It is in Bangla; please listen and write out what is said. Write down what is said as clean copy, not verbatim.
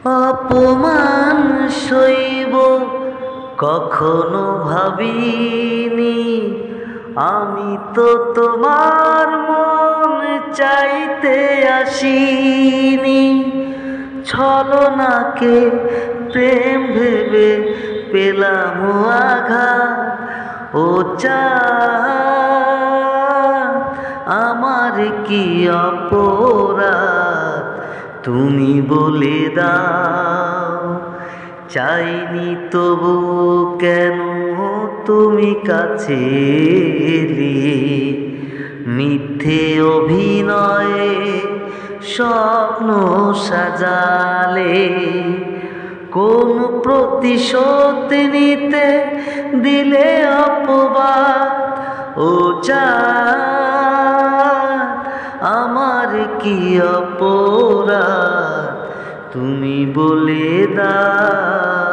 অপমান সইব কখনো ভাবিনি, আমি তো তোমার মন চাইতে আসিনি। ছলনাকে প্রেম ভেবে পেলাম আঘাত, ও চাঁদ আমার কি অপরাধ তুমি বলে দাও। চাইনি তবু কেন তুমি কাছে এলে, মিথ্যে অভিনয়ে স্বপ্ন সাজালে। কোন প্রতিশোধ নিতে দিলে অপবাদ, ও চাঁদ আমার কি অপরাধ তুমি বলে দাও।